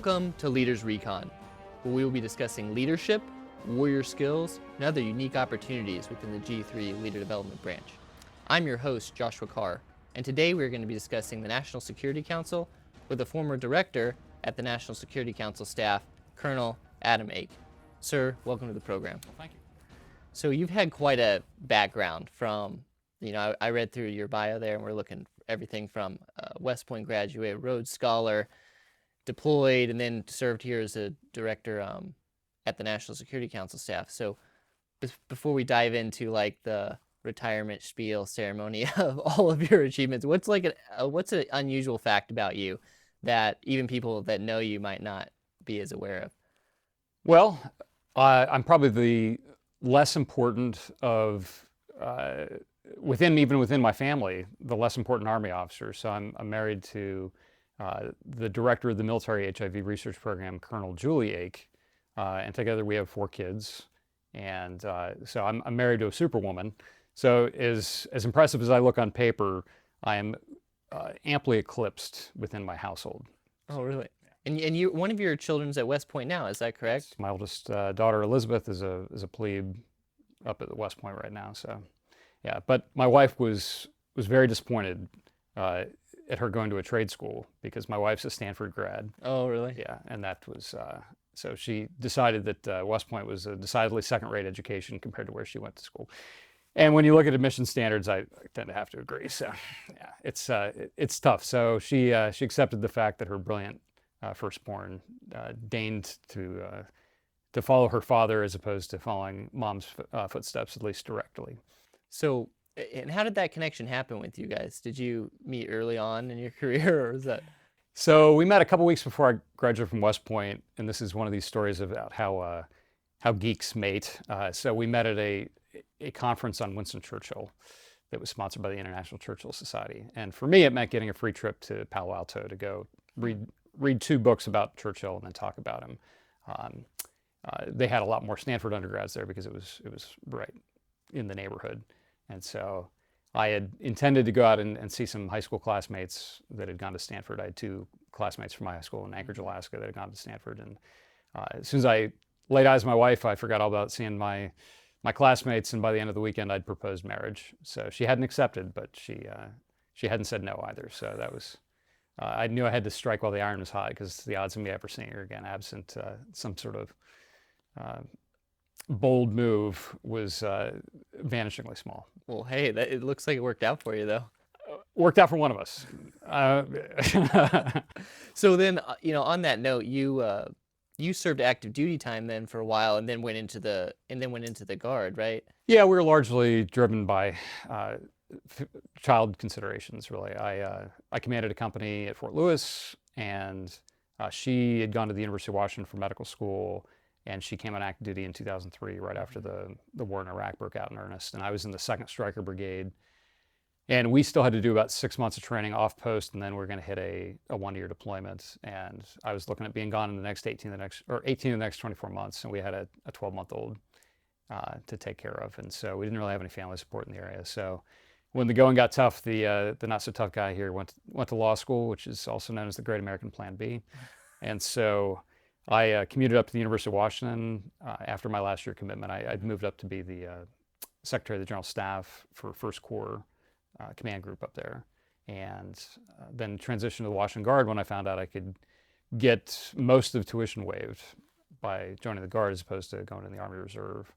Welcome to Leaders Recon, where we will be discussing leadership, warrior skills, and other unique opportunities within the G3 Leader Development Branch. I'm your host, Joshua Carr, and today we're going to be discussing the National Security Council with a former director at the National Security Council staff, Colonel Adam Ake. Sir, welcome to the program. Well, thank you. So you've had quite a background from, I read through your bio there, and we're looking everything from West Point graduate, Rhodes Scholar, deployed, and then served here as a director at the National Security Council staff. So before we dive into like the retirement spiel ceremony of all of your achievements, what's an unusual fact about you that even people that know you might not be as aware of? Well, I'm probably the less important of even within my family, the less important Army officer. So I'm married to the director of the military HIV research program, Colonel Julie Ake, and together we have 4 kids. And so I'm married to a superwoman. So as impressive as I look on paper, I am amply eclipsed within my household. Oh, really? And you, one of your children's at West Point now, is that correct? My oldest daughter, Elizabeth, is a plebe up at the West Point right now. So, yeah. But my wife was very disappointed at her going to a trade school because my wife's a Stanford grad. Oh, really? Yeah, and that was so she decided that West Point was a decidedly second-rate education compared to where she went to school. And when you look at admission standards, I tend to have to agree. So, yeah, it's tough. So she accepted the fact that her brilliant firstborn deigned to follow her father as opposed to following mom's footsteps, at least directly. So, and how did that connection happen with you guys? Did you meet early on in your career, or was that? So we met a couple weeks before I graduated from West Point, and this is one of these stories about how geeks mate. So we met at a conference on Winston Churchill that was sponsored by the International Churchill Society. And for me, it meant getting a free trip to Palo Alto to go read 2 books about Churchill and then talk about him. They had a lot more Stanford undergrads there because it was right in the neighborhood. And so I had intended to go out and see some high school classmates that had gone to Stanford. I had 2 classmates from my high school in Anchorage, Alaska that had gone to Stanford. And as soon as I laid eyes on my wife, I forgot all about seeing my classmates. And by the end of the weekend, I'd proposed marriage. So she hadn't accepted, but she hadn't said no either. So that was, I knew I had to strike while the iron was hot because the odds of me ever seeing her again, absent some sort of bold move, was vanishingly small. Well, hey, it looks like it worked out for you, though. Worked out for one of us. So then, on that note, you served active duty time then for a while, and then went into the Guard, right? Yeah, we were largely driven by child considerations, really. I commanded a company at Fort Lewis, and she had gone to the University of Washington for medical school, and she came on active duty in 2003, right after the war in Iraq broke out in earnest. And I was in the 2nd Stryker Brigade, and we still had to do about 6 months of training off post, and then we're going to hit a 1-year deployment. And I was looking at being gone in the next 18 of the next 24 months, and we had a 12-month-old to take care of. And so we didn't really have any family support in the area. So when the going got tough, the not so tough guy here went to law school, which is also known as the Great American Plan B. And so I commuted up to the University of Washington after my last year commitment. I'd moved up to be the Secretary of the General Staff for First Corps Command Group up there, and then transitioned to the Washington Guard when I found out I could get most of tuition waived by joining the Guard as opposed to going in the Army Reserve.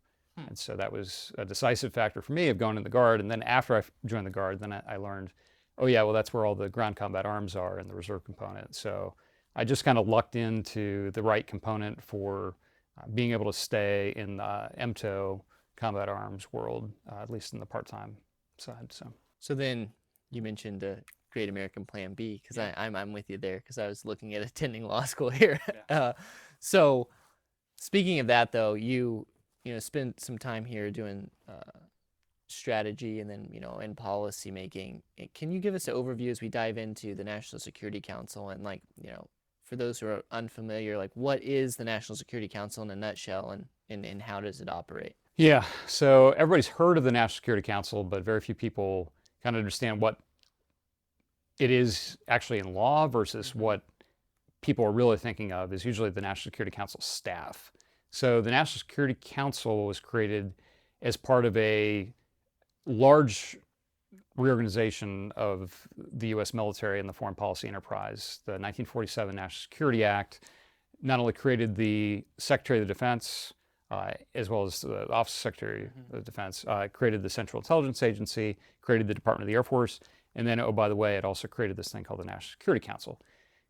And so that was a decisive factor for me of going in the Guard. And then after I joined the Guard, then I learned, oh yeah, well that's where all the ground combat arms are and the reserve component. So I just kind of lucked into the right component for being able to stay in the MTO combat arms world, at least in the part-time side. So then you mentioned the Great American Plan B, because I'm with you there, because I was looking at attending law school here. Yeah. So speaking of that, though, you spent some time here doing strategy and then in policy making. Can you give us an overview as we dive into the National Security Council and for those who are unfamiliar, what is the National Security Council in a nutshell, and how does it operate? Yeah, so everybody's heard of the National Security Council, but very few people kind of understand what it is actually in law versus what people are really thinking of is usually the National Security Council staff. So the National Security Council was created as part of a large reorganization of the U.S. military and the foreign policy enterprise. The 1947 National Security Act not only created the Secretary of the Defense, as well as the Office of Secretary of Defense, created the Central Intelligence Agency, created the Department of the Air Force, and then, oh, by the way, it also created this thing called the National Security Council.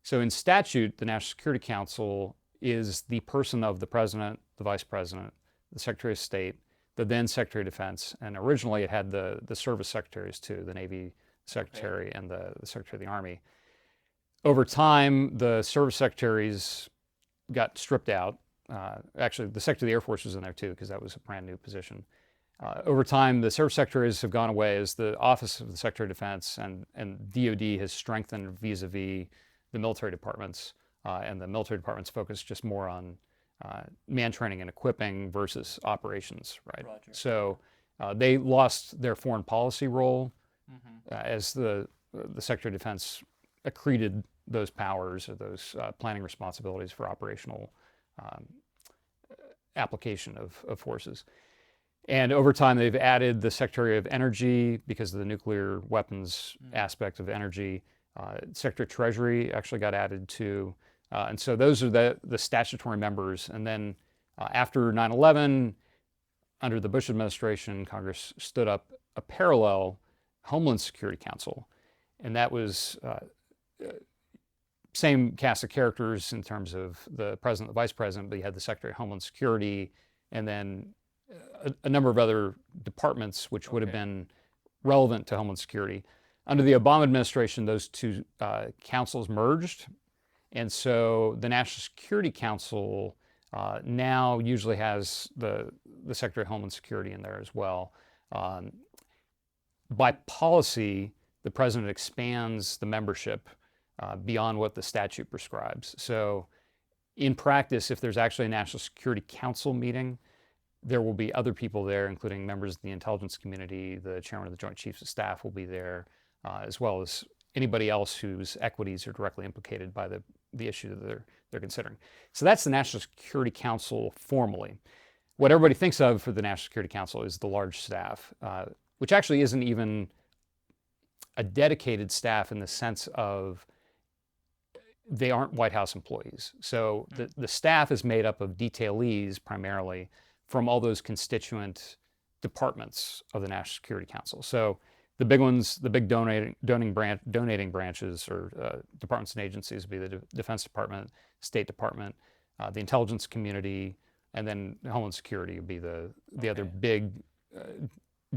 So in statute, the National Security Council is the person of the President, the Vice President, the Secretary of State, the then Secretary of Defense, and originally it had the service secretaries too, the Navy Secretary and the Secretary of the Army. Over time, the service secretaries got stripped out. Actually, the Secretary of the Air Force was in there too, because that was a brand new position. Over time, the service secretaries have gone away as the Office of the Secretary of Defense and DoD has strengthened vis-a-vis the military departments, and the military departments focus just more on man training and equipping versus operations, right? Roger. So they lost their foreign policy role as the Secretary of Defense accreted those powers or those planning responsibilities for operational application of forces. And over time, they've added the Secretary of Energy because of the nuclear weapons aspect of energy. Secretary of Treasury actually got added to. And so those are the statutory members. And then after 9/11, under the Bush administration, Congress stood up a parallel Homeland Security Council. And that was same cast of characters in terms of the president, the vice president, but you had the Secretary of Homeland Security, and then a number of other departments which would have been relevant to Homeland Security. Under the Obama administration, those two councils merged. And so the National Security Council now usually has the Secretary of Homeland Security in there as well. By policy, the president expands the membership beyond what the statute prescribes. So in practice, if there's actually a National Security Council meeting, there will be other people there, including members of the intelligence community. The chairman of the Joint Chiefs of Staff will be there, as well as anybody else whose equities are directly implicated by the issue that they're considering. So that's the National Security Council formally. What everybody thinks of for the National Security Council is the large staff, which actually isn't even a dedicated staff in the sense of they aren't White House employees. So the staff is made up of detailees primarily from all those constituent departments of the National Security Council. So the big ones, the big donating branches or departments and agencies would be the Defense Department, State Department, the intelligence community, and then Homeland Security would be the other big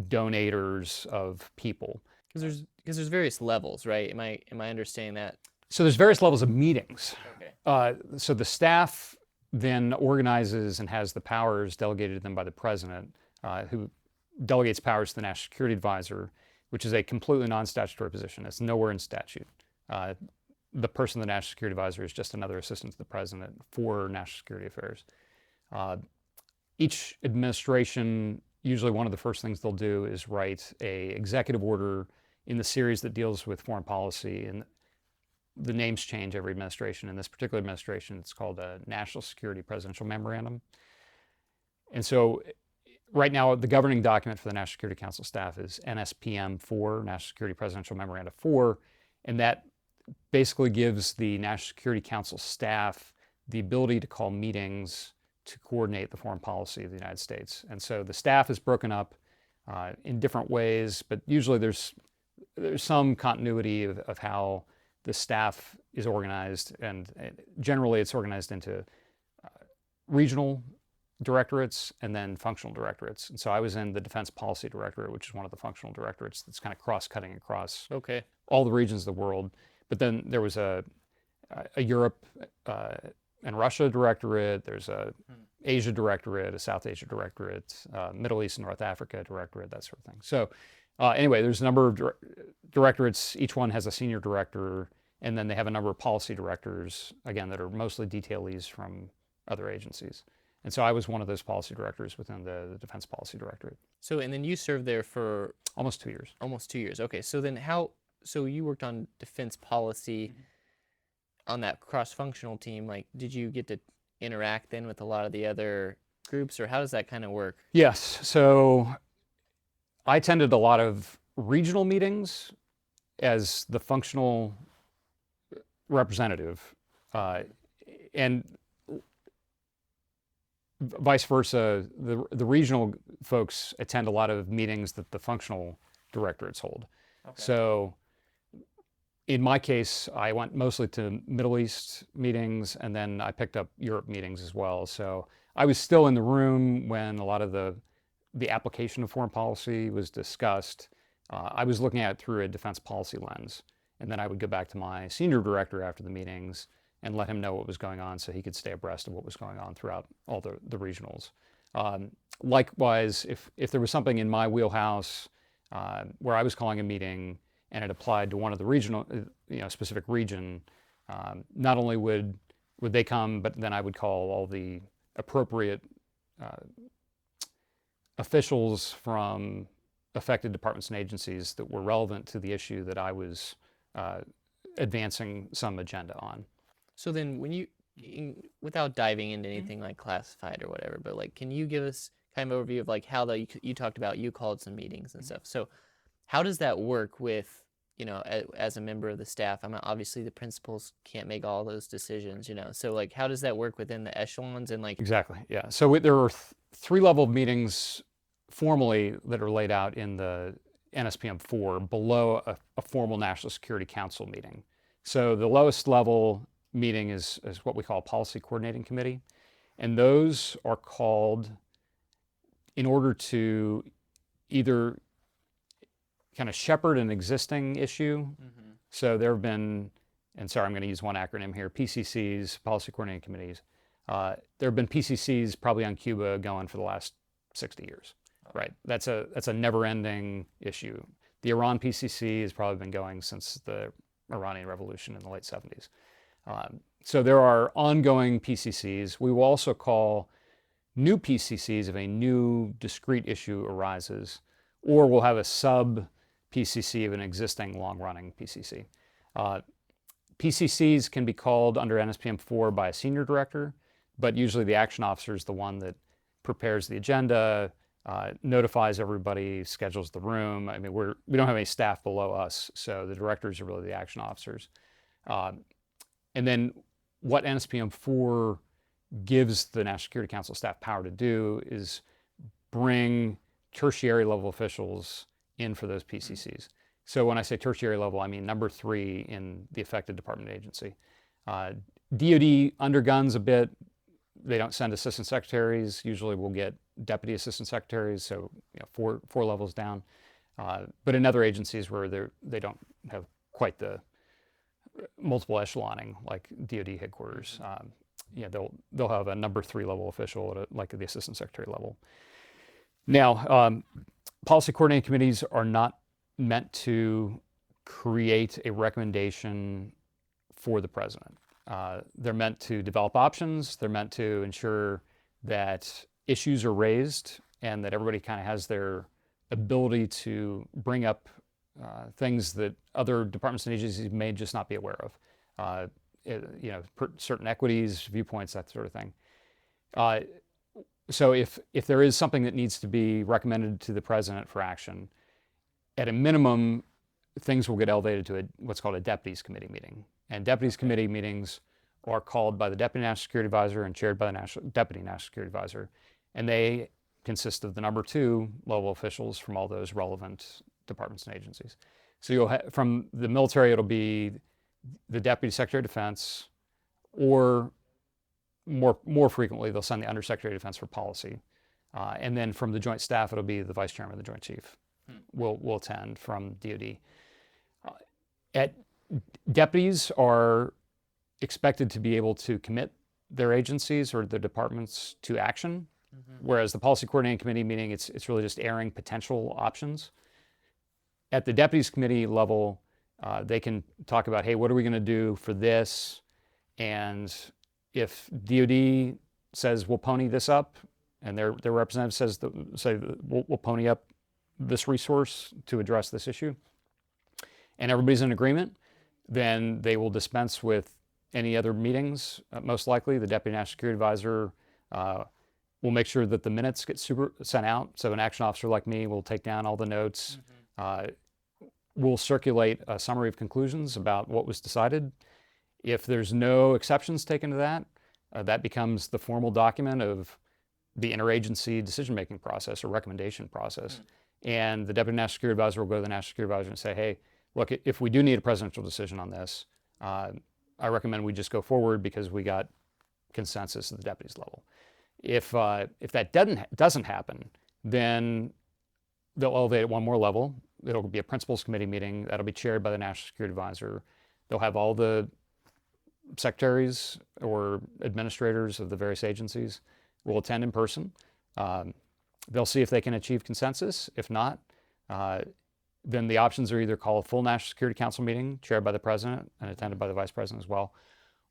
donators of people. Because there's various levels, right? Am I understanding that? So there's various levels of meetings. Okay. So the staff then organizes and has the powers delegated to them by the president, who delegates powers to the National Security Advisor, which is a completely non-statutory position. It's nowhere in statute. The person, the National Security Advisor, is just another assistant to the president for national security affairs. Each administration, usually one of the first things they'll do is write a executive order in the series that deals with foreign policy, and the names change every administration. In this particular administration, it's called a National Security Presidential Memorandum. And so right now, the governing document for the National Security Council staff is NSPM 4, National Security Presidential Memoranda 4, and that basically gives the National Security Council staff the ability to call meetings to coordinate the foreign policy of the United States. And so the staff is broken up in different ways, but usually there's some continuity of how the staff is organized, and generally it's organized into regional directorates and then functional directorates. And so I was in the Defense Policy Directorate, which is one of the functional directorates that's kind of cross-cutting across all the regions of the world. But then there was a Europe and Russia directorate, there's a Asia directorate, a South Asia directorate, Middle East and North Africa directorate, that sort of thing. So anyway, there's a number of directorates. Each one has a senior director, and then they have a number of policy directors, again, that are mostly detailees from other agencies. And so I was one of those policy directors within the Defense Policy Directorate. So, and then you served there for? Almost 2 years. Almost 2 years. Okay. So then so you worked on defense policy. on that cross-functional team, like, did you get to interact then with a lot of the other groups, or how does that kind of work? Yes. So I attended a lot of regional meetings as the functional representative, and vice versa. The regional folks attend a lot of meetings that the functional directorates hold. Okay. So in my case, I went mostly to Middle East meetings, and then I picked up Europe meetings as well. So I was still in the room when a lot of the application of foreign policy was discussed. I was looking at it through a defense policy lens, and then I would go back to my senior director after the meetings and let him know what was going on so he could stay abreast of what was going on throughout all the regionals. Likewise, if there was something in my wheelhouse where I was calling a meeting and it applied to one of the regional, specific region, not only would they come, but then I would call all the appropriate officials from affected departments and agencies that were relevant to the issue that I was advancing some agenda on. So then when without diving into anything like classified or whatever, but like, can you give us kind of overview of like how you talked about you called some meetings and stuff. So how does that work with, as a member of the staff? I mean, obviously the principals can't make all those decisions, so like, how does that work within the echelons and like? Exactly. Yeah. So there are three level meetings formally that are laid out in the NSPM 4 below a formal National Security Council meeting. So the lowest level meeting is what we call a policy coordinating committee. And those are called in order to either kind of shepherd an existing issue. Mm-hmm. So there have been, and sorry, I'm going to use one acronym here, PCCs, policy coordinating committees. There have been PCCs probably on Cuba going for the last 60 years. Right. That's a never-ending issue. The Iran PCC has probably been going since the Iranian Revolution in the late 70s. So there are ongoing PCCs. We will also call new PCCs if a new discrete issue arises, or we'll have a sub-PCC of an existing long-running PCC. PCCs can be called under NSPM 4 by a senior director, but usually the action officer is the one that prepares the agenda, notifies everybody, schedules the room. I mean, we don't have any staff below us, so the directors are really the action officers. And then what NSPM 4 gives the National Security Council staff power to do is bring tertiary level officials in for those PCCs. So when I say tertiary level, I mean number 3 in the affected department agency. DoD underguns a bit. They don't send assistant secretaries. Usually we'll get deputy assistant secretaries, so four levels down. But in other agencies where they don't have quite the multiple echeloning like DoD headquarters, they'll have a number 3 level official at like the assistant secretary level. Now, policy coordinating committees are not meant to create a recommendation for the president. They're meant to develop options. They're meant to ensure that issues are raised and that everybody kind of has their ability to bring up things that other departments and agencies may just not be aware of. Certain equities, viewpoints, that sort of thing. So if there is something that needs to be recommended to the president for action, at a minimum, things will get elevated to what's called a deputies committee meeting. And deputies committee meetings are called by the Deputy National Security Advisor and chaired by the Deputy National Security Advisor. And they consist of the number 2 level officials from all those relevant departments and agencies. So you'll have, from the military, it'll be the Deputy Secretary of Defense, or more frequently, they'll send the Undersecretary of Defense for policy. And then from the Joint Staff, it'll be the Vice Chairman of the Joint Chief will attend from DoD. Deputies are expected to be able to commit their agencies or their departments to action, whereas the Policy Coordinating Committee meeting, it's really just airing potential options. At the Deputies Committee level, they can talk about, hey, what are we going to do for this? And if DoD says we'll pony this up, and their representative says we'll pony up this resource to address this issue, and everybody's in agreement, then they will dispense with any other meetings. Most likely, the Deputy National Security Advisor will make sure that the minutes get sent out. So an action officer like me will take down all the notes. We'll circulate a summary of conclusions about what was decided. If there's no exceptions taken to that, that becomes the formal document of the interagency decision-making process or recommendation process. And the Deputy National Security Advisor will go to the National Security Advisor and say, hey, look, if we do need a presidential decision on this, I recommend we just go forward because we got consensus at the deputies level. If that doesn't happen, then they'll elevate it one more level. It'll be a principals committee meeting that'll be chaired by the National Security Advisor. They'll have all the secretaries or administrators of the various agencies will attend in person. They'll see if they can achieve consensus. If not, then the options are either call a full National Security Council meeting chaired by the President and attended by the Vice President as well,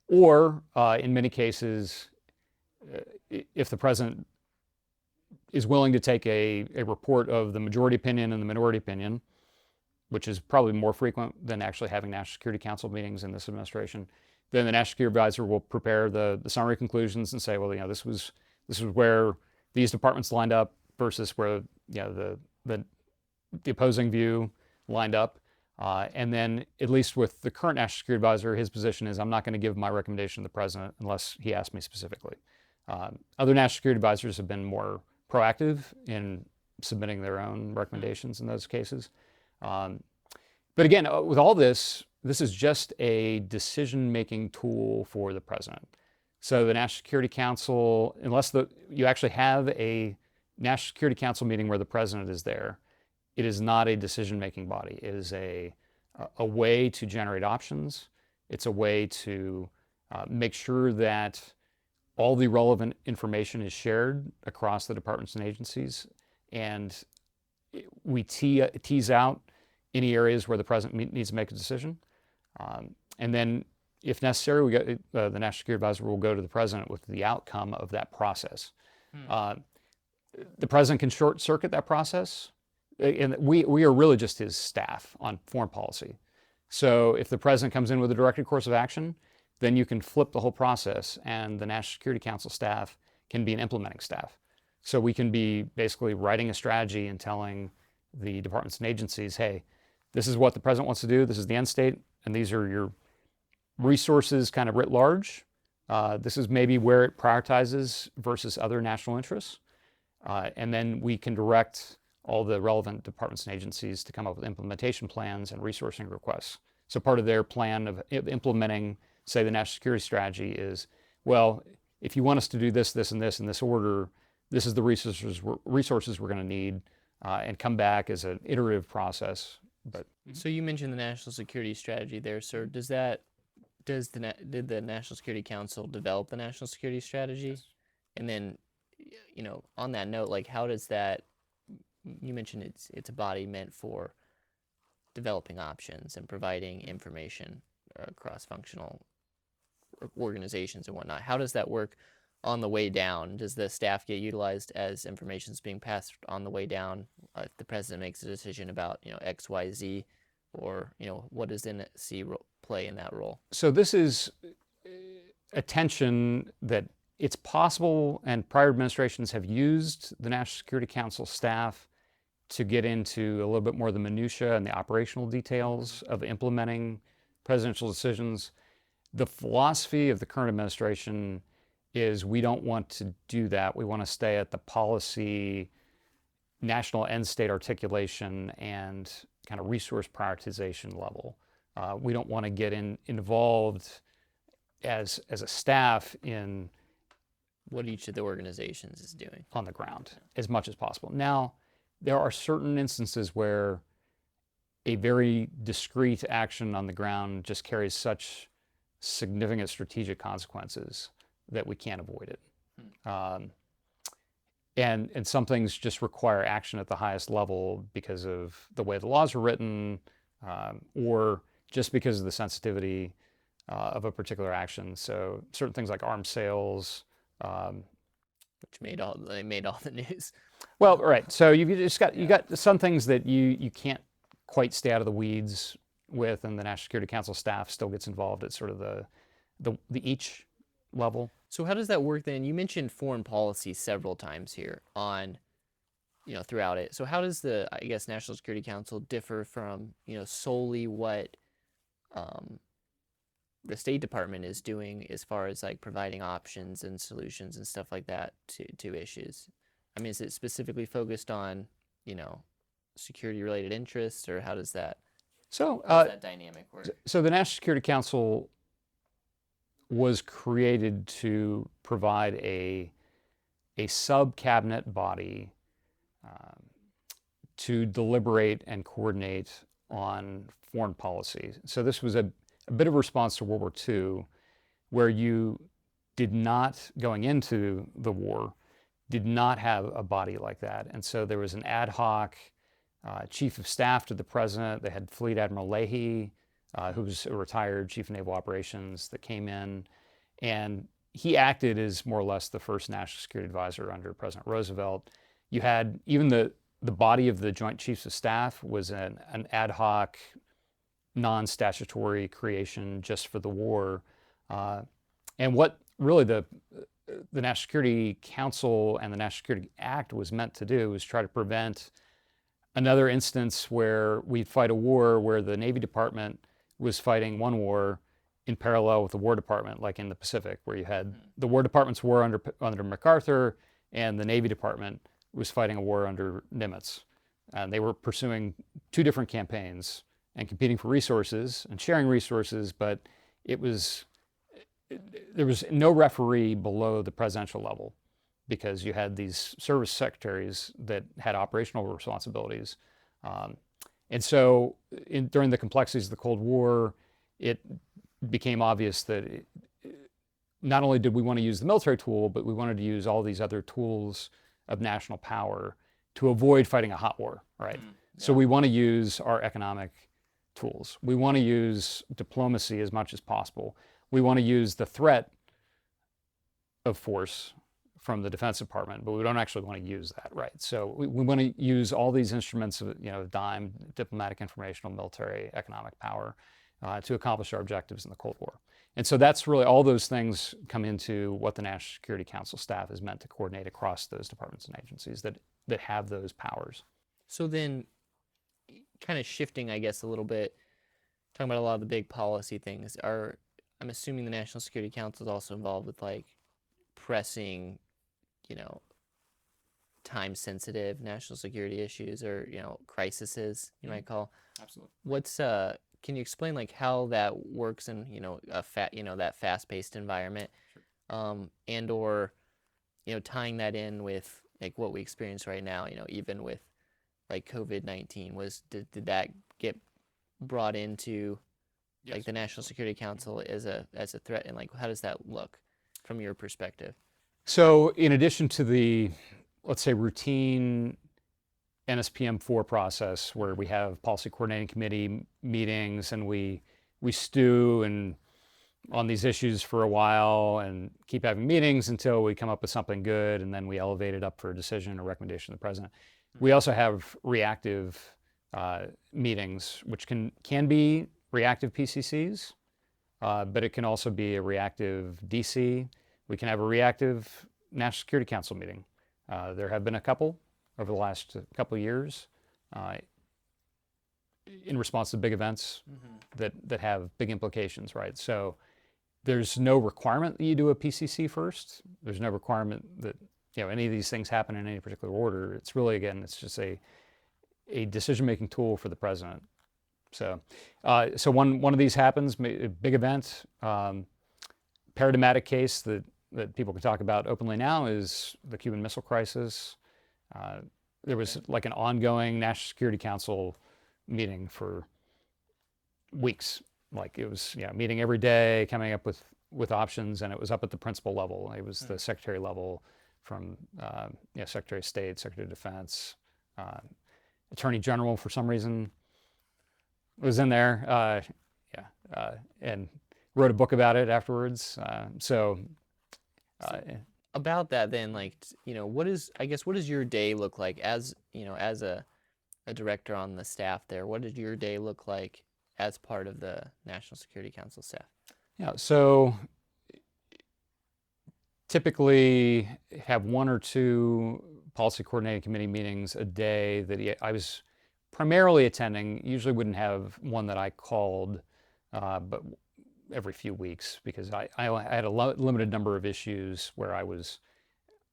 or in many cases, if the President is willing to take a report of the majority opinion and the minority opinion, which is probably more frequent than actually having National Security Council meetings in this administration, then the National Security Advisor will prepare the summary conclusions and say, well, this was where these departments lined up versus where the opposing view lined up. And then, at least with the current National Security Advisor, his position is I'm not going to give my recommendation to the President unless he asks me specifically. Other National Security Advisors have been more proactive in submitting their own recommendations in those cases. But again, with all this, this is just a decision-making tool for the President. So the National Security Council, unless you actually have a National Security Council meeting where the President is there, it is not a decision-making body. It is a way to generate options. It's a way to make sure that all the relevant information is shared across the departments and agencies, and we tease out any areas where the President needs to make a decision. And then, if necessary, the National Security Advisor will go to the President with the outcome of that process. The President can short-circuit that process, and we are really just his staff on foreign policy. So if the President comes in with a directed course of action, then you can flip the whole process, and the National Security Council staff can be an implementing staff. So we can be basically writing a strategy and telling the departments and agencies, hey, this is what the President wants to do, this is the end state, and these are your resources kind of writ large. This is maybe where it prioritizes versus other national interests. And then we can direct all the relevant departments and agencies to come up with implementation plans and resourcing requests. So part of their plan of implementing, say, the national security strategy is, well, if you want us to do this, this, and this in this order, this is the resources we're going to need, and come back as an iterative process. But so you mentioned the national security strategy there, sir. Did the National Security Council develop the national security strategy? Yes. And then, on that note, like, how does that? You mentioned it's a body meant for developing options and providing information across functional organizations and whatnot. How does that work on the way down? Does the staff get utilized as information is being passed on the way down? If the President makes a decision about X, Y, Z, or what does NSC play in that role? So this is a tension that it's possible, and prior administrations have used the National Security Council staff to get into a little bit more of the minutia and the operational details of implementing presidential decisions. The philosophy of the current administration is we don't want to do that. We want to stay at the policy, national end state articulation, and kind of resource prioritization level. We don't want to get involved as a staff in what each of the organizations is doing on the ground as much as possible. Now, there are certain instances where a very discrete action on the ground just carries such significant strategic consequences that we can't avoid it. And some things just require action at the highest level because of the way the laws are written, or just because of the sensitivity of a particular action. So certain things like arms sales, which made all the news. Well, right. So you got some things that you can't quite stay out of the weeds with, and the National Security Council staff still gets involved at sort of the each level. So how does that work then? You mentioned foreign policy several times here on, throughout it. So how does the, I guess, National Security Council differ from, solely what um, the State Department is doing as far as like providing options and solutions and stuff like that to issues? I mean, is it specifically focused on, security related interests, or how does that So, dynamic work? so the National Security Council was created to provide a sub-cabinet body to deliberate and coordinate on foreign policy. So this was a bit of a response to World War II, where you did not, going into the war, did not have a body like that. And so there was an ad hoc chief of staff to the president. They had Fleet Admiral Leahy, who was a retired chief of naval operations, that came in, and he acted as more or less the first national security advisor under President Roosevelt. You had even the body of the Joint Chiefs of Staff was an ad hoc, non-statutory creation just for the war. And what really the National Security Council and the National Security Act was meant to do was try to prevent another instance where we'd fight a war where the Navy Department was fighting one war in parallel with the War Department, like in the Pacific, where you had the War Department's war under MacArthur, and the Navy Department was fighting a war under Nimitz. And they were pursuing two different campaigns and competing for resources and sharing resources, but there was no referee below the presidential level, because you had these service secretaries that had operational responsibilities. And so during the complexities of the Cold War, it became obvious that not only did we want to use the military tool, but we wanted to use all these other tools of national power to avoid fighting a hot war, right? Yeah. So we want to use our economic tools. We want to use diplomacy as much as possible. We want to use the threat of force from the Defense Department, but we don't actually want to use that, right? So we want to use all these instruments of, DIME, diplomatic, informational, military, economic power, to accomplish our objectives in the Cold War. And so that's really, all those things come into what the National Security Council staff is meant to coordinate across those departments and agencies that have those powers. So then, kind of shifting, I guess, a little bit, talking about a lot of the big policy things, I'm assuming the National Security Council is also involved with like pressing, time-sensitive national security issues, or crises you might call. Absolutely. Can you explain like how that works in that fast-paced environment? Sure. And or tying that in with like what we experience right now, even with like COVID-19, did that get brought into like the National Security Council as a threat, and like how does that look from your perspective? So in addition to the, let's say, routine NSPM4 process, where we have policy coordinating committee meetings and we stew and on these issues for a while and keep having meetings until we come up with something good, and then we elevate it up for a decision or recommendation of the president. We also have reactive meetings, which can be reactive PCCs, but it can also be a reactive DC. We can have a reactive National Security Council meeting. There have been a couple over the last couple of years in response to big events that have big implications, right? So there's no requirement that you do a PCC first. There's no requirement that any of these things happen in any particular order. It's really, again, it's just a decision-making tool for the president. So one of these happens, a big event, paradigmatic case that people can talk about openly now is the Cuban Missile Crisis. There was like an ongoing National Security Council meeting for weeks. Like it was meeting every day, coming up with options, and it was up at the principal level. It was the secretary level, from Secretary of State, Secretary of Defense, Attorney General for some reason was in there, and wrote a book about it afterwards. About that then, like, what is your day look like as a director on the staff there? What did your day look like as part of the National Security Council staff? Yeah, so typically have one or two policy coordinating committee meetings a day that I was primarily attending. Usually wouldn't have one that I called, but every few weeks because I had a limited number of issues where I was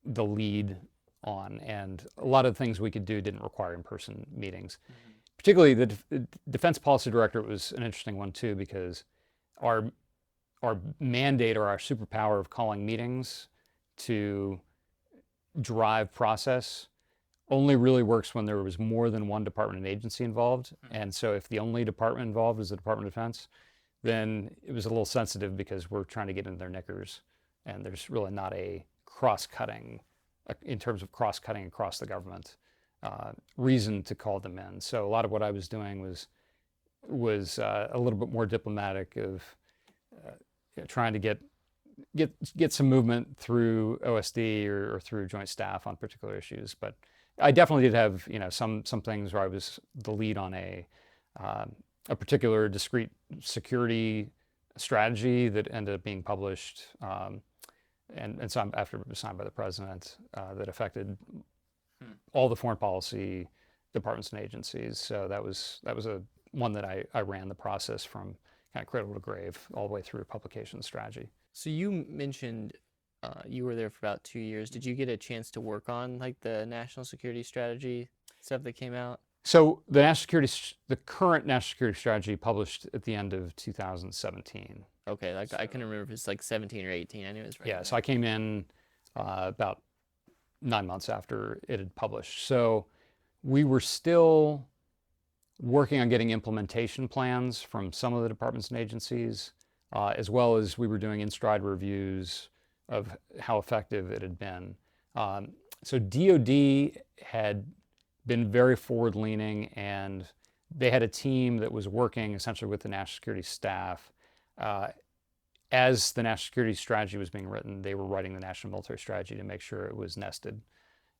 the lead on, and a lot of things we could do didn't require in-person meetings. Mm-hmm. Particularly the defense policy directorate was an interesting one too, because our mandate or our superpower of calling meetings to drive process only really works when there was more than one department and agency involved. Mm-hmm. And so if the only department involved is the Department of Defense, then it was a little sensitive because we're trying to get into their knickers, and there's really not a cross-cutting, in terms of cross-cutting across the government, reason to call them in. So a lot of what I was doing was a little bit more diplomatic, of trying to get some movement through OSD or through Joint Staff on particular issues. But I definitely did have some things where I was the lead on a particular discrete security strategy that ended up being published, and some after it was signed by the president, that affected all the foreign policy departments and agencies. So that was one that I ran the process from kind of cradle to grave all the way through publication strategy. So you mentioned you were there for about 2 years. Did you get a chance to work on like the national security strategy stuff that came out? So the current national security strategy published at the end of 2017. Okay, like I can remember if it's like 17 or 18. I knew it was right. Yeah, so I came in about 9 months after it had published. So we were still working on getting implementation plans from some of the departments and agencies, as well as we were doing in-stride reviews of how effective it had been. So DoD had been very forward-leaning, and they had a team that was working essentially with the national security staff. As the national security strategy was being written, they were writing the national military strategy to make sure it was nested.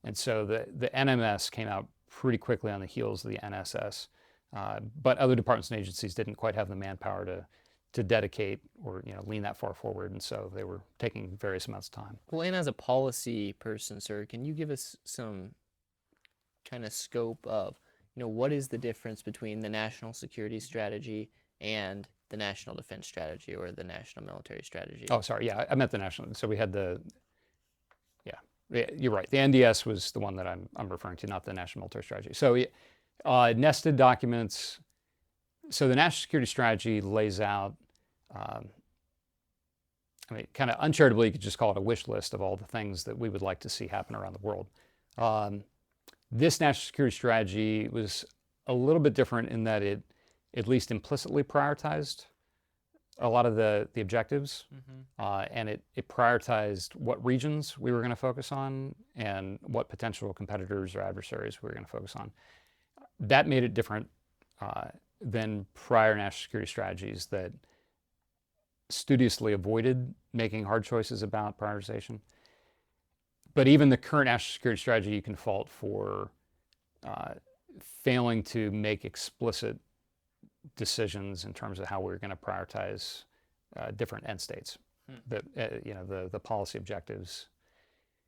And so the NMS came out pretty quickly on the heels of the NSS, but other departments and agencies didn't quite have the manpower to dedicate or lean that far forward, and so they were taking various amounts of time. Well, and as a policy person, sir, can you give us some kind of scope of what is the difference between the national security strategy and the national defense strategy or the national military strategy? Oh, sorry. Yeah, I meant the national. So we had you're right. The NDS was the one that I'm referring to, not the national military strategy. So nested documents. So the national security strategy lays out, kind of uncharitably, you could just call it a wish list of all the things that we would like to see happen around the world. This national security strategy was a little bit different in that it at least implicitly prioritized a lot of the objectives, and it prioritized what regions we were going to focus on and what potential competitors or adversaries we were going to focus on. That made it different than prior national security strategies that studiously avoided making hard choices about prioritization. But even the current national security strategy you can fault for failing to make explicit decisions in terms of how we're going to prioritize different end states, the policy objectives.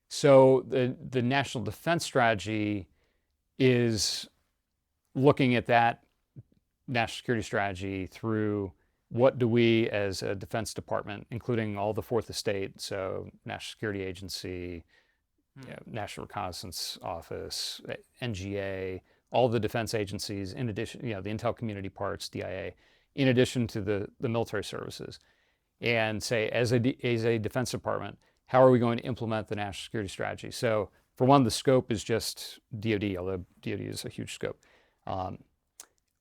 So the national defense strategy is looking at that national security strategy through what do we as a defense department, including all the fourth estate, so National Security Agency, National Reconnaissance Office, NGA, all the defense agencies, in addition, the intel community parts, DIA, in addition to the military services, and say, as a defense department, how are we going to implement the national security strategy? So for one, the scope is just DoD, although DoD is a huge scope.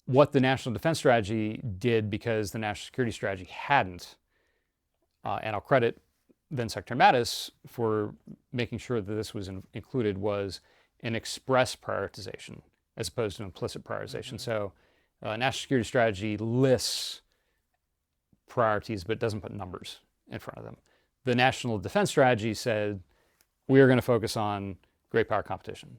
What the national defense strategy did, because the national security strategy hadn't, and I'll credit then Secretary Mattis for making sure that this was included, was an express prioritization as opposed to implicit prioritization. So national security strategy lists priorities but doesn't put numbers in front of them. The national defense strategy said, we are going to focus on great power competition.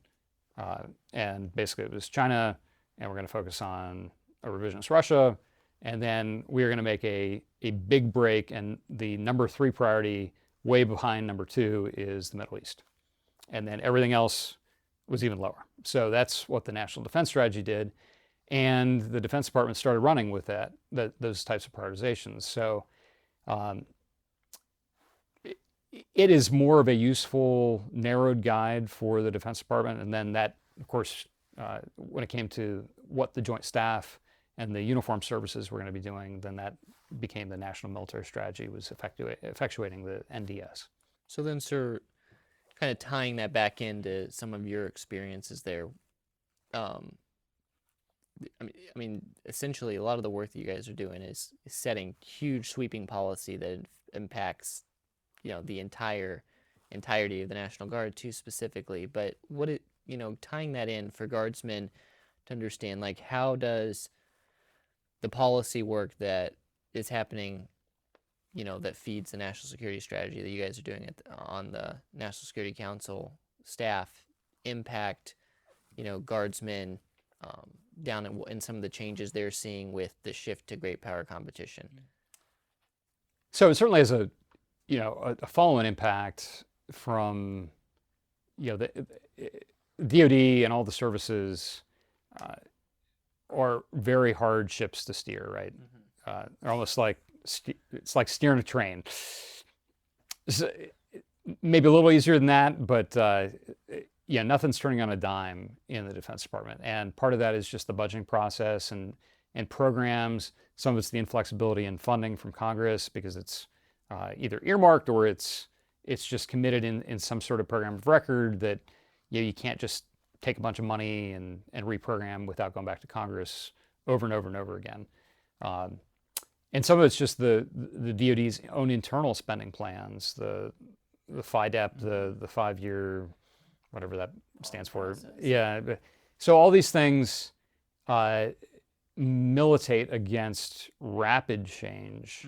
And basically it was China, and we're going to focus on a revisionist Russia, And then we're going to make a big break, and the number 3 priority, way behind number 2, is the Middle East. And then everything else was even lower. So that's what the National Defense Strategy did. And the Defense Department started running with those types of prioritizations. So it is more of a useful, narrowed guide for the Defense Department. And then that, of course, when it came to what the Joint Staff and the uniformed services were going to be doing, then that became the National Military Strategy, was effectuating the NDS. So then, sir, kind of tying that back into some of your experiences there, I mean, essentially, a lot of the work that you guys are doing is setting huge, sweeping policy that impacts, the entirety of the National Guard too, specifically. But tying that in for guardsmen to understand, like, how does the policy work that is happening, that feeds the national security strategy that you guys are doing on the National Security Council staff impact, guardsmen down in some of the changes they're seeing with the shift to great power competition? So it certainly has a follow-on impact from, the DoD and all the services are very hard ships to steer, right? They're almost like it's like steering a train. Maybe a little easier than that, but nothing's turning on a dime in the Defense Department. And part of that is just the budgeting process and programs. Some of it's the inflexibility in funding from Congress, because it's either earmarked or it's just committed in some sort of program of record that you can't just take a bunch of money and reprogram without going back to Congress over and over and over again. And some of it's just the DoD's own internal spending plans, the FIDEP, the 5-year, whatever that stands for. Process. Yeah. So all these things militate against rapid change,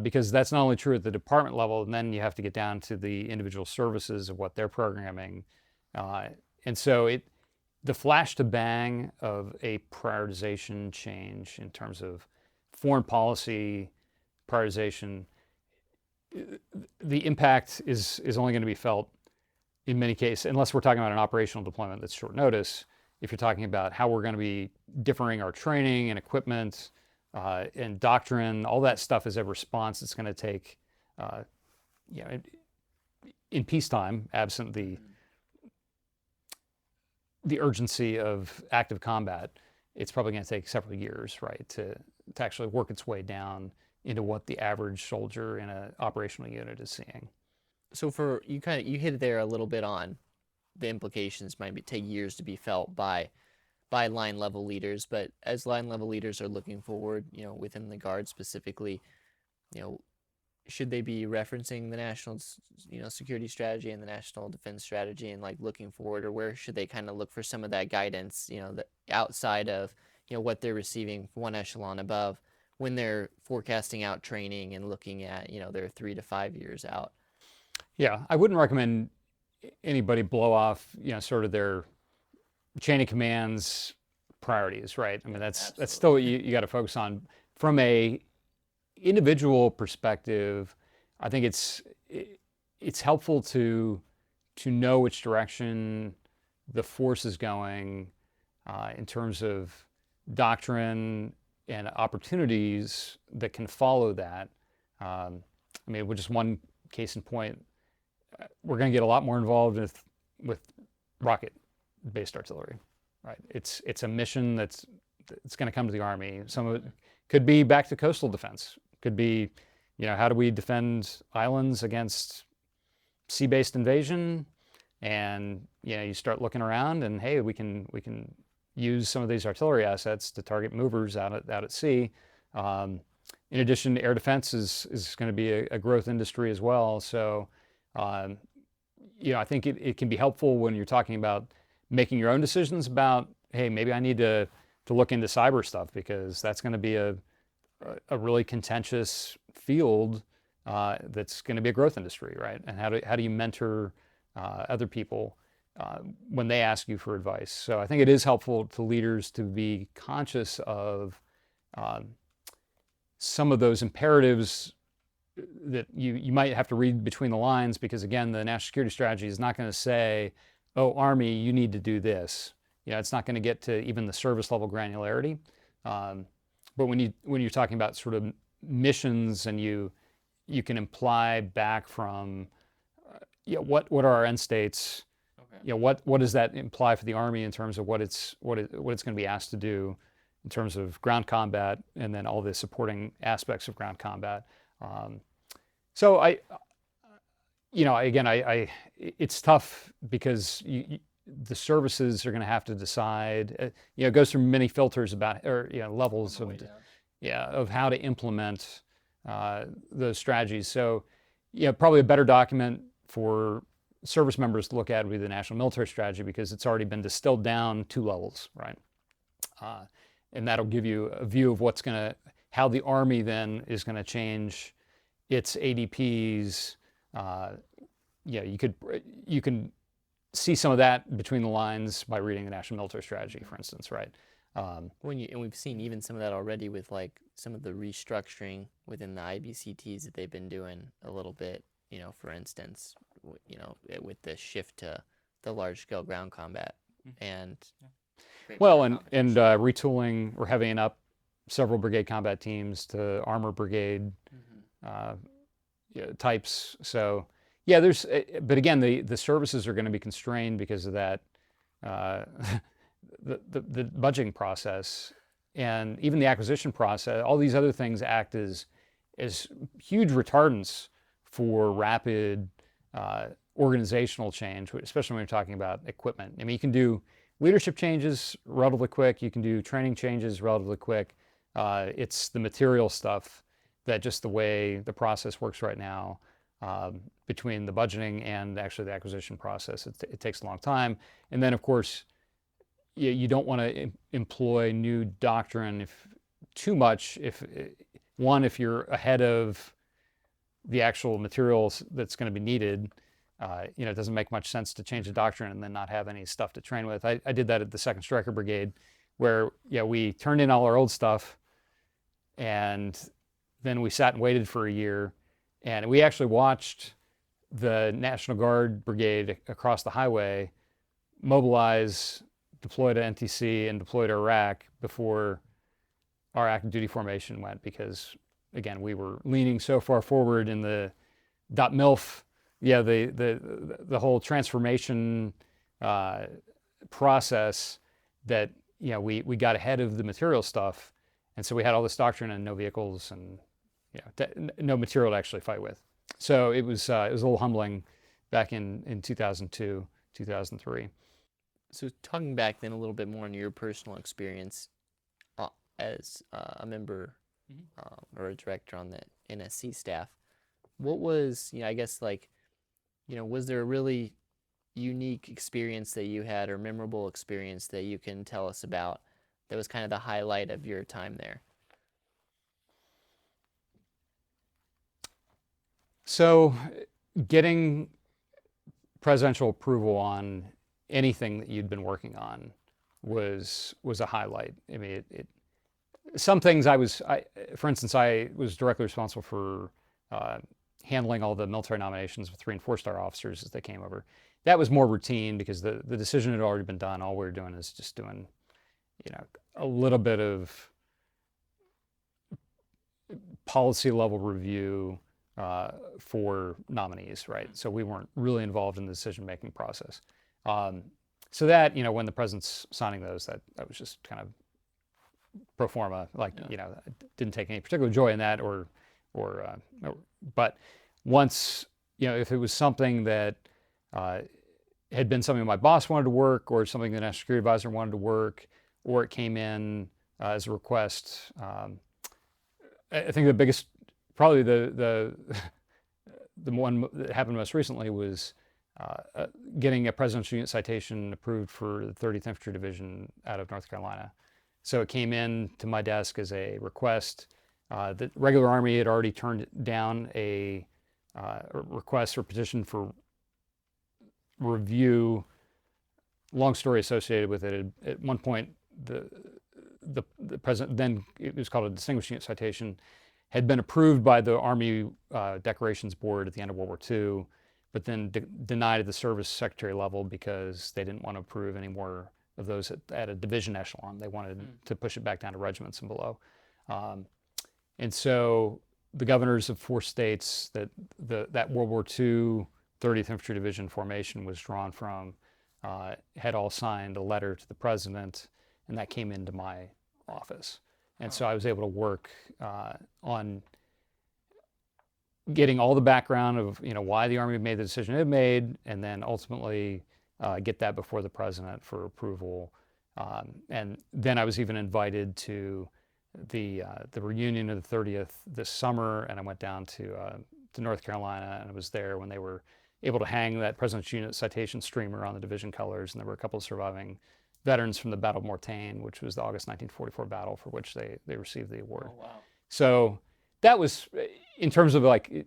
because that's not only true at the department level, and then you have to get down to the individual services of what they're programming. And so the flash to bang of a prioritization change in terms of foreign policy prioritization, the impact is only going to be felt in many cases, unless we're talking about an operational deployment that's short notice. If you're talking about how we're going to be differing our training and equipment and doctrine, all that stuff is a response it's going to take, in peacetime, absent the urgency of active combat. It's probably going to take several years, right, to actually work its way down into what the average soldier in an operational unit is seeing. So you hit it there a little bit on the implications might take years to be felt by line level leaders, but as line level leaders are looking forward, within the Guard specifically, should they be referencing the national, security strategy and the national defense strategy and like looking forward, or where should they kind of look for some of that guidance, that outside of, what they're receiving one echelon above when they're forecasting out training and looking at, their 3 to 5 years out? Yeah, I wouldn't recommend anybody blow off, sort of their chain of commands priorities, right? I mean, that's still what you got to focus on. From a individual perspective, I think it's helpful to know which direction the force is going in terms of doctrine and opportunities that can follow that. I mean, with just one case in point, we're going to get a lot more involved with rocket-based artillery, right? It's a mission that's going to come to the Army. Some of it could be back to coastal defense. Could be, how do we defend islands against sea-based invasion? And you start looking around, and hey, we can use some of these artillery assets to target movers out at sea. In addition, air defense is going to be a growth industry as well. So, I think it can be helpful when you're talking about making your own decisions about, hey, maybe I need to look into cyber stuff, because that's going to be a really contentious field that's going to be a growth industry, right? And how do you mentor other people when they ask you for advice? So I think it is helpful to leaders to be conscious of some of those imperatives that you might have to read between the lines, because again, the national security strategy is not going to say, oh, Army, you need to do this. It's not going to get to even the service level granularity. But when you're talking about sort of missions, and you can imply back from what are our end states, Okay. What does that imply for the Army in terms of what it's going to be asked to do in terms of ground combat, and then all the supporting aspects of ground combat. So it's tough because the services are going to have to decide. It goes through many filters about, or levels of, of how to implement those strategies. So, probably a better document for service members to look at would be the National Military Strategy, because it's already been distilled down 2 levels, right? And that'll give you a view of how the Army then is going to change its ADPs. You can see some of that between the lines by reading the National Military Strategy, for instance, right? And we've seen even some of that already with like some of the restructuring within the IBCTs that they've been doing a little bit. For instance, with the shift to the large scale ground combat and well, and retooling or heavying up several brigade combat teams to armor brigade types. So but again, the services are going to be constrained because of that, the budgeting process, and even the acquisition process. All these other things act as huge retardants for rapid organizational change, especially when you're talking about equipment. I mean, you can do leadership changes relatively quick. You can do training changes relatively quick. It's the material stuff that, just the way the process works right now, between the budgeting and actually the acquisition process, it takes a long time. And then, of course, you don't want to employ new doctrine too much if you're ahead of the actual materials that's going to be needed. It doesn't make much sense to change the doctrine and then not have any stuff to train with. I did that at the 2nd Stryker Brigade, where we turned in all our old stuff, and then we sat and waited for a year, and we actually watched the National Guard Brigade across the highway mobilize, deploy to NTC, and deploy to Iraq before our active duty formation went, because again, we were leaning so far forward in the .milf, the whole transformation process, that we got ahead of the material stuff, and so we had all this doctrine and no vehicles and no material to actually fight with. So it was a little humbling back in 2002, 2003. So talking back then a little bit more on your personal experience as a member or a director on the NSC staff, what was, I guess, like, was there a really unique experience that you had, or memorable experience that you can tell us about, that was kind of the highlight of your time there? So getting presidential approval on anything that you'd been working on was a highlight. I mean, some things for instance, I was directly responsible for handling all the military nominations of 3- and 4-star officers as they came over. That was more routine because the decision had already been done. All we were doing is just doing, a little bit of policy level review for nominees, right? So we weren't really involved in the decision-making process. So that, when the president's signing those, that was just kind of pro forma, like, I didn't take any particular joy in that, but once, if it was something that had been something my boss wanted to work, or something the National Security Advisor wanted to work, or it came in as a request, I think the biggest, probably the one that happened most recently was getting a Presidential Unit Citation approved for the 30th Infantry Division out of North Carolina. So it came in to my desk as a request. The regular Army had already turned down a request or petition for review. Long story associated with it. At one point, the president, then it was called a Distinguished Unit Citation, had been approved by the Army Decorations Board at the end of World War II, but then denied at the service secretary level because they didn't want to approve any more of those at a division echelon. They wanted to push it back down to regiments and below. And so the governors of 4 states that World War II 30th Infantry Division formation was drawn from had all signed a letter to the president, and that came into my office. And so I was able to work on getting all the background of why the Army made the decision it made, and then ultimately get that before the president for approval. And then I was even invited to the reunion of the 30th this summer, and I went down to North Carolina, and I was there when they were able to hang that President's Unit citation streamer on the division colors, and there were a couple of surviving veterans from the Battle of Mortain, which was the August 1944 battle for which they received the award. Oh, wow. So that was, in terms of like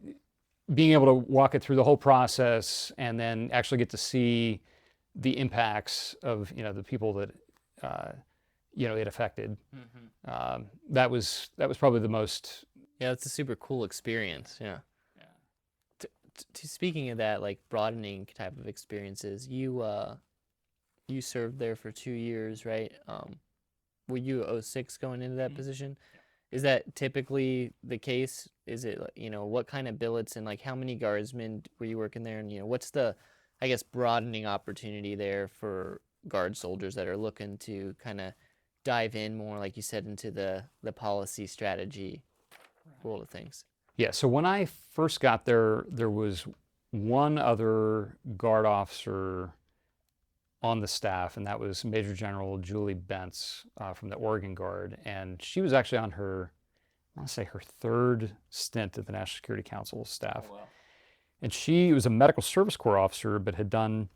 being able to walk it through the whole process and then actually get to see the impacts of the people that it affected. Mm-hmm. That was probably the most. Yeah, it's a super cool experience. Yeah. Speaking of that, like broadening type of experiences, you served there for 2 years, right? Were you 06 going into that position? Is that typically the case? Is it, what kind of billets and like how many guardsmen were you working there? And, what's the, I guess, broadening opportunity there for guard soldiers that are looking to kind of dive in more, like you said, into the policy strategy world of things? Yeah, so when I first got there, there was one other guard officer on the staff, and that was Major General Julie Bentz from the Oregon Guard. And she was actually on her, I want to say her 3rd stint at the National Security Council staff. Oh, wow. And she was a Medical Service Corps officer, but had done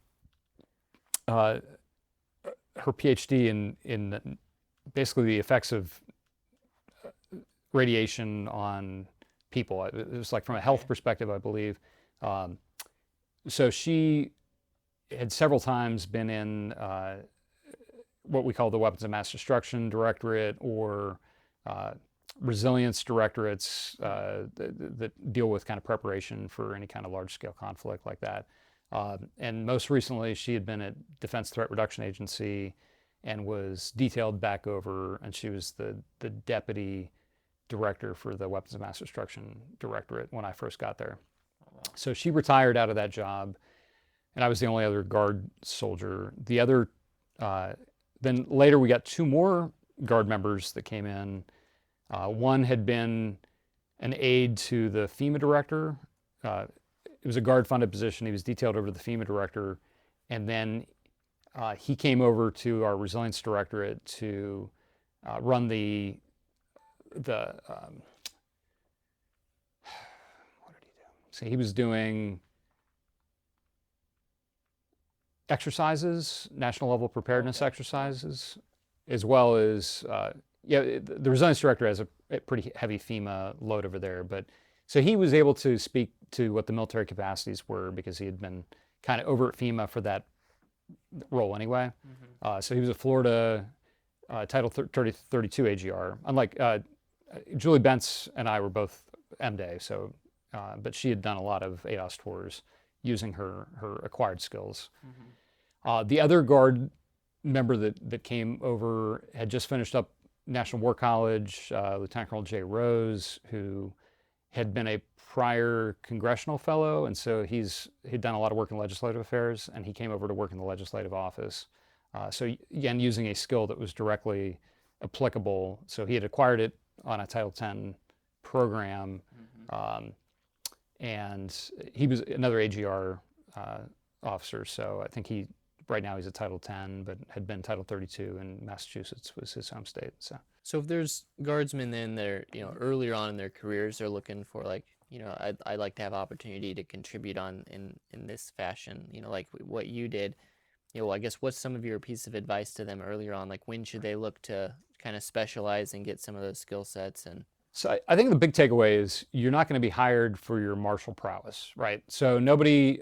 her PhD in basically the effects of radiation on people. It was like from a health perspective, I believe. So she had several times been in what we call the Weapons of Mass Destruction Directorate or resilience directorates that deal with kind of preparation for any kind of large-scale conflict like that. And most recently, she had been at Defense Threat Reduction Agency and was detailed back over, and she was the deputy director for the Weapons of Mass Destruction Directorate when I first got there. Oh, wow. So she retired out of that job, and I was the only other guard soldier. The other, then later we got 2 more guard members that came in. One had been an aide to the FEMA director. It was a guard-funded position. He was detailed over to the FEMA director, and then he came over to our resilience directorate to run what did he do? So he was doing exercises, national level preparedness exercises, as well as the resilience director has a pretty heavy FEMA load over there. But so he was able to speak to what the military capacities were because he had been kind of over at FEMA for that role anyway. Mm-hmm. So he was a Florida Title 32 AGR. Unlike Julie Bentz and I were both MDay, so but she had done a lot of ADOS tours using her acquired skills. Mm-hmm. The other guard member that came over had just finished up National War College, Lieutenant Colonel Jay Rose, who had been a prior congressional fellow, and so he'd done a lot of work in legislative affairs, and he came over to work in the legislative office. So again, using a skill that was directly applicable. So he had acquired it on a Title X program, mm-hmm. And he was another AGR officer. So I think right now he's a Title X, but had been Title 32 in Massachusetts was his home state. So if there's guardsmen then that are, earlier on in their careers, they're looking for like, I'd like to have opportunity to contribute in this fashion, like what you did. I guess what's some of your piece of advice to them earlier on? Like when should they look to kind of specialize and get some of those skill sets? And so I think the big takeaway is you're not going to be hired for your martial prowess, right? So nobody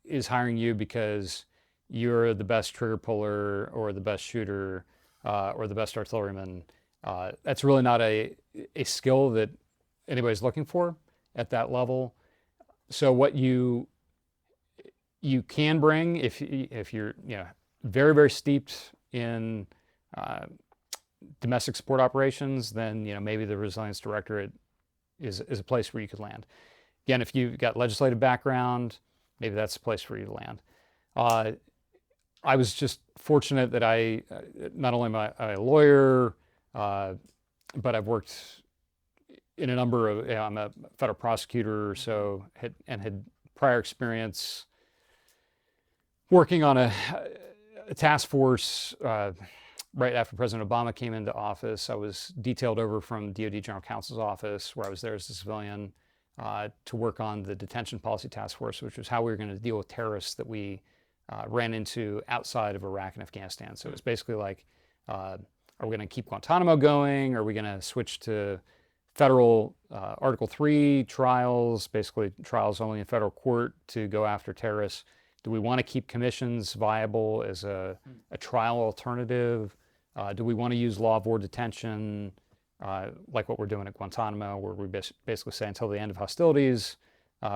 is hiring you because you're the best trigger puller or the best shooter or the best artilleryman. That's really not a skill that anybody's looking for at that level. So what you can bring, if you're very, very steeped in domestic support operations, then maybe the Resilience Directorate is a place where you could land. Again, if you've got legislative background, maybe that's a place for you to land. I was just fortunate that I not only am I a lawyer, but I've worked in a number of, I'm a federal prosecutor, so had prior experience working on a task force right after President Obama came into office. I was detailed over from DoD General Counsel's office, where I was there as a civilian, to work on the detention policy task force, which was how we were going to deal with terrorists that we ran into outside of Iraq and Afghanistan. So it was basically like, are we going to keep Guantanamo going? Are we going to switch to federal Article 3 trials, basically trials only in federal court to go after terrorists? Do we want to keep commissions viable as a trial alternative? Do we want to use law of war detention, like what we're doing at Guantanamo, where we basically say until the end of hostilities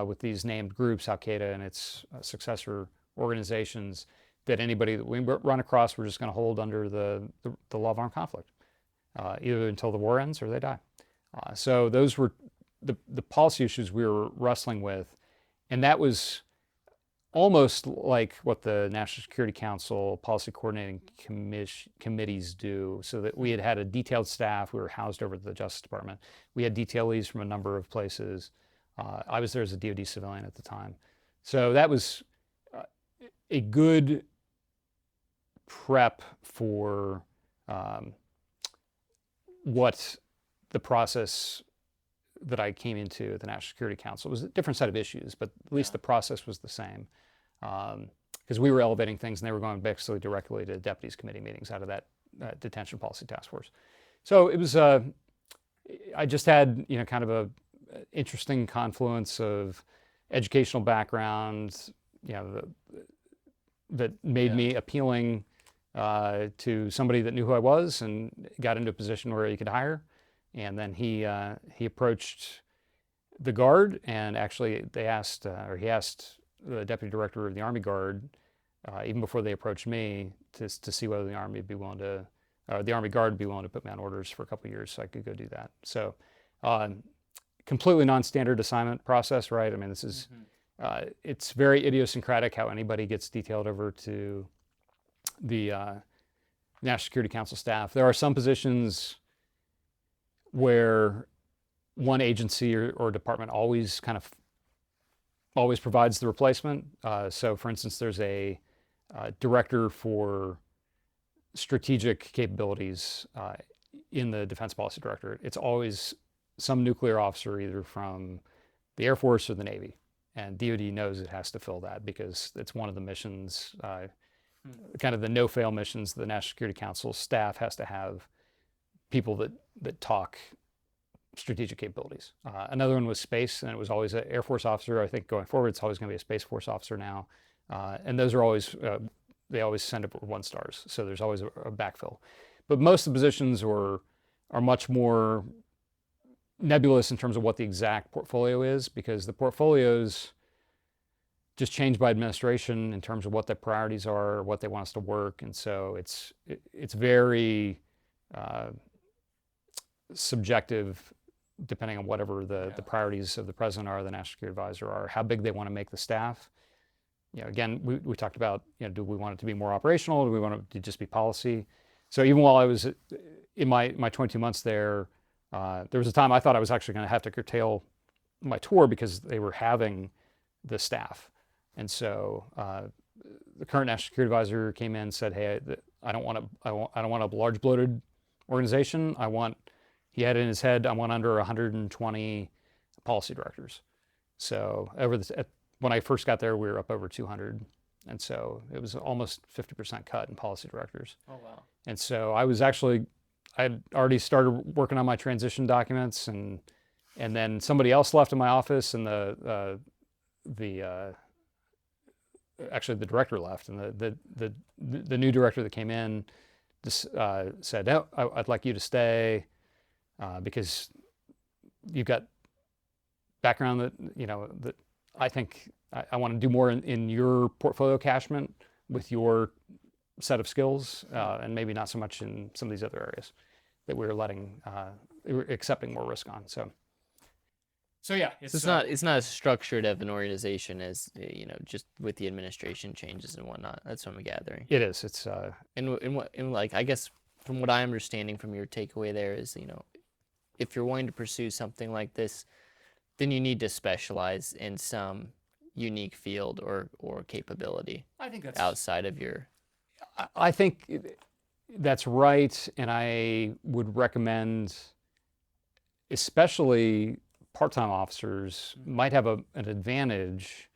with these named groups, Al-Qaeda and its successor organizations, that anybody that we run across, we're just going to hold under the law of armed conflict, either until the war ends or they die. So those were the policy issues we were wrestling with, and that was almost like what the National Security Council policy coordinating committees do, so that we had a detailed staff. We were housed over at the Justice Department. We had detailees from a number of places. I was there as a DoD civilian at the time. So that was a good prep for what the process that I came into at the National Security Council. It was a different set of issues, but at least the process was the same. Because we were elevating things and they were going basically directly to deputies committee meetings out of that detention policy task force. So it was, I just had, kind of a interesting confluence of educational background, that made me appealing to somebody that knew who I was and got into a position where he could hire. And then he approached the Guard, and actually he asked the Deputy Director of the Army Guard, even before they approached me, to see whether the Army would be willing to, the Army Guard would be willing to put me on orders for a couple of years so I could go do that. So completely non-standard assignment process, right? I mean, this is, it's very idiosyncratic how anybody gets detailed over to the National Security Council staff. There are some positions where one agency or department always provides the replacement. So for instance, there's a director for strategic capabilities in the Defense Policy Directorate. It's always some nuclear officer, either from the Air Force or the Navy. And DoD knows it has to fill that because it's one of the missions, kind of the no-fail missions. The National Security Council staff has to have people that talk strategic capabilities. Another one was space, and it was always an Air Force officer. I think going forward, it's always going to be a Space Force officer now. And those are always, they always send up 1 stars. So there's always a backfill. But most of the positions are much more nebulous in terms of what the exact portfolio is, because the portfolios just change by administration in terms of what their priorities are, what they want us to work. And so it's very subjective, depending on whatever the priorities of the president are, the national security advisor are, how big they want to make the staff. Again, we talked about, do we want it to be more operational? Do we want it to just be policy? So even while I was in my 22 months there, there was a time I thought I was actually going to have to curtail my tour because they were having the staff. And so the current national security advisor came in and said, "Hey, I don't want a large bloated organization. He had it in his head, I want under 120 policy directors." So when I first got there, we were up over 200. And so it was almost 50% cut in policy directors. Oh, wow. And so I had already started working on my transition documents, and then somebody else left in my office, and actually the director left, and the new director that came in just said, "No, I'd like you to stay because you've got background that that I think I want to do more in your portfolio cachement with your set of skills, and maybe not so much in some of these other areas that we're accepting more risk on. So yeah, So it's not as structured of an organization as just with the administration changes and whatnot. That's what I'm gathering. It is. It's and like I guess from what I'm understanding from your takeaway there is if you're wanting to pursue something like this, then you need to specialize in some unique field or capability. I think that's outside of your. I think that's right, and I would recommend, especially part-time officers might have an advantage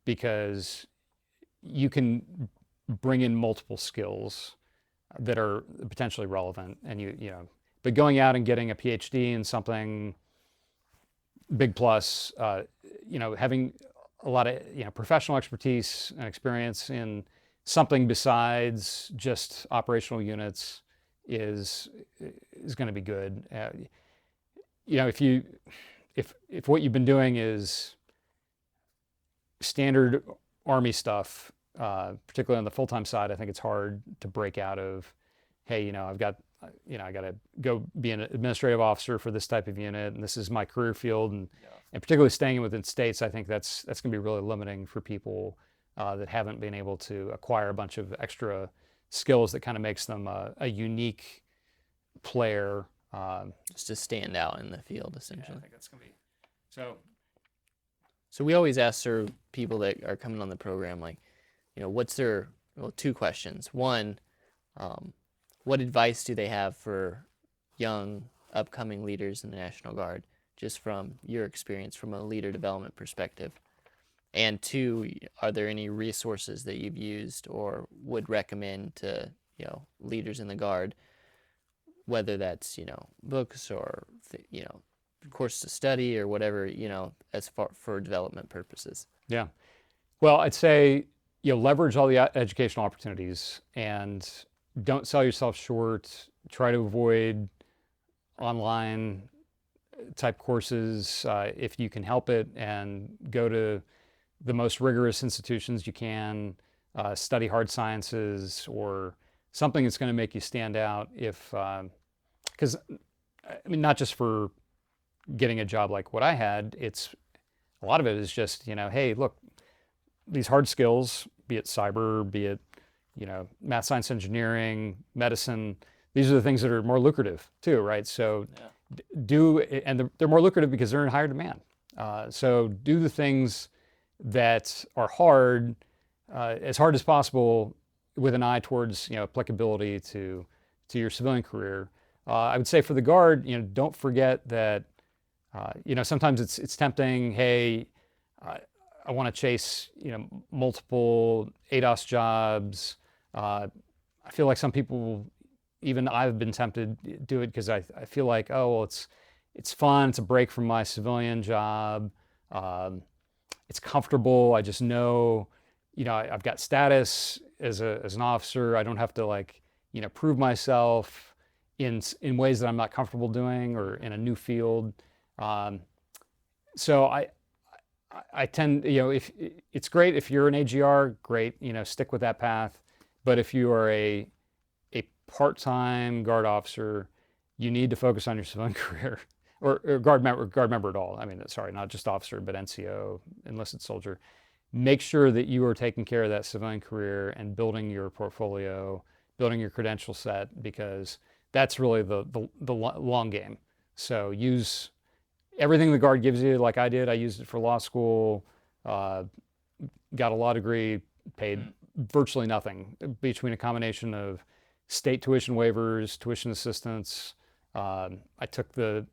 because you can bring in multiple skills that are potentially relevant, and but going out and getting a PhD in something big plus, having a lot of professional expertise and experience in something besides just operational units is going to be good. If what you've been doing is standard Army stuff, particularly on the full-time side, I think it's hard to break out of, hey, I got to go be an administrative officer for this type of unit, and this is my career field, and particularly staying within states, I think that's going to be really limiting for people that haven't been able to acquire a bunch of extra skills that kind of makes them a unique player. Just to stand out in the field, essentially. Yeah, I think that's going to be so. So we always ask people that are coming on the program, like, what's their, two questions. One, what advice do they have for young, upcoming leaders in the National Guard, just from your experience from a leader development perspective? And two, are there any resources that you've used or would recommend to, leaders in the Guard, whether that's, books or, course to study or whatever, as far for development purposes? Yeah. Well, I'd say, leverage all the educational opportunities and don't sell yourself short. Try to avoid online type courses if you can help it, and go to the most rigorous institutions you can. Study hard sciences or something that's going to make you stand out. Because not just for getting a job like what I had, it's a lot of it is just, hey, look, these hard skills, be it cyber, be it, math, science, engineering, medicine, these are the things that are more lucrative too, right? So they're more lucrative because they're in higher demand. So do the things that are hard, as hard as possible, with an eye towards, applicability to your civilian career. I would say for the Guard, don't forget that, sometimes it's tempting. Hey, I want to chase, multiple ADOS jobs. I feel like some people, even I've been tempted to do it because I feel like, oh, well, it's fun. It's a break from my civilian job. It's comfortable. I just know, I've got status as an officer. I don't have to prove myself in ways that I'm not comfortable doing or in a new field. So I tend, if it's great if you're an AGR, great, stick with that path. But if you are a part-time Guard officer, you need to focus on your civilian career, or Guard member at all. I mean, sorry, not just officer, but NCO, enlisted soldier. Make sure that you are taking care of that civilian career and building your portfolio, building your credential set, because that's really the long game. So use everything the Guard gives you, like I did. I used it for law school, got a law degree, paid virtually nothing between a combination of state tuition waivers, tuition assistance. I took the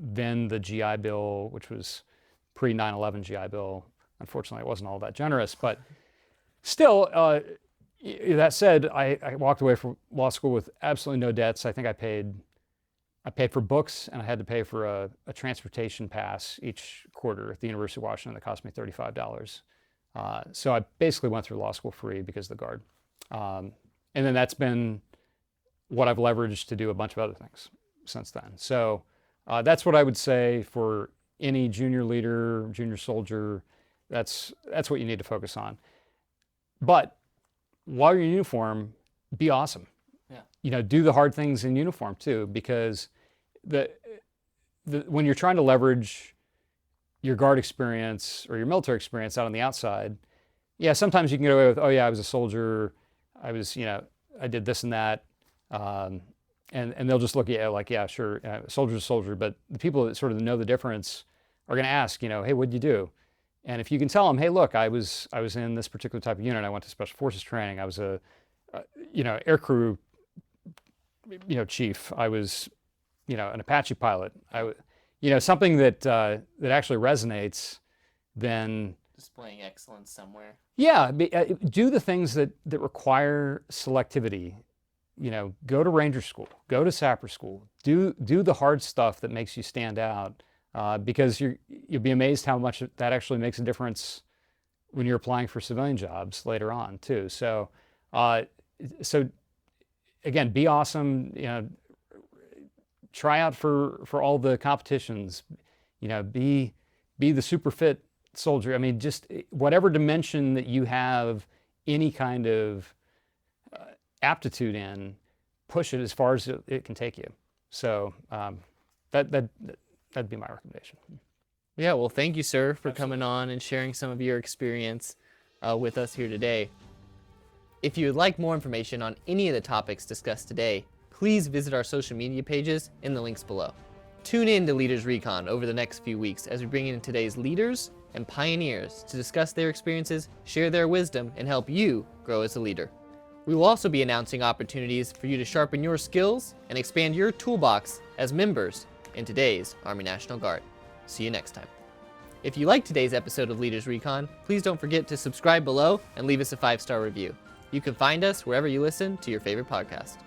GI Bill, which was pre 9/11 GI Bill. Unfortunately, it wasn't all that generous, but still, that said, I walked away from law school with absolutely no debts. I think I paid for books, and I had to pay for a transportation pass each quarter at the University of Washington that cost me $35. So I basically went through law school free because of the Guard. And then that's been what I've leveraged to do a bunch of other things since then. So that's what I would say for any junior leader, junior soldier, that's what you need to focus on. But while you're in uniform, be awesome. Yeah. Do the hard things in uniform too, because when you're trying to leverage your guard experience or your military experience out on the outside, yeah, sometimes you can get away with, oh yeah, I was a soldier, I was, I did this and that, and they'll just look at you like, yeah, sure, soldier's a soldier. But the people that sort of know the difference are going to ask, hey, what'd you do? And if you can tell them, hey, look, I was in this particular type of unit. I went to special forces training. I was a aircrew chief. I was an Apache pilot. Something that actually resonates. Then displaying excellence somewhere. Yeah, do the things that require selectivity. Go to Ranger School, go to Sapper School, do the hard stuff that makes you stand out, because you'll be amazed how much that actually makes a difference when you're applying for civilian jobs later on too. So again, be awesome. Try out for all the competitions. Be the super fit soldier. I mean, just whatever dimension that you have any kind of aptitude in, push it as far as it can take you. So that'd be my recommendation. Yeah, well, thank you, sir, for coming on and sharing some of your experience with us here today. If you would like more information on any of the topics discussed today, please visit our social media pages in the links below. Tune in to Leaders Recon over the next few weeks as we bring in today's leaders and pioneers to discuss their experiences, share their wisdom, and help you grow as a leader. We will also be announcing opportunities for you to sharpen your skills and expand your toolbox as members in today's Army National Guard. See you next time. If you liked today's episode of Leaders Recon, please don't forget to subscribe below and leave us a 5-star review. You can find us wherever you listen to your favorite podcast.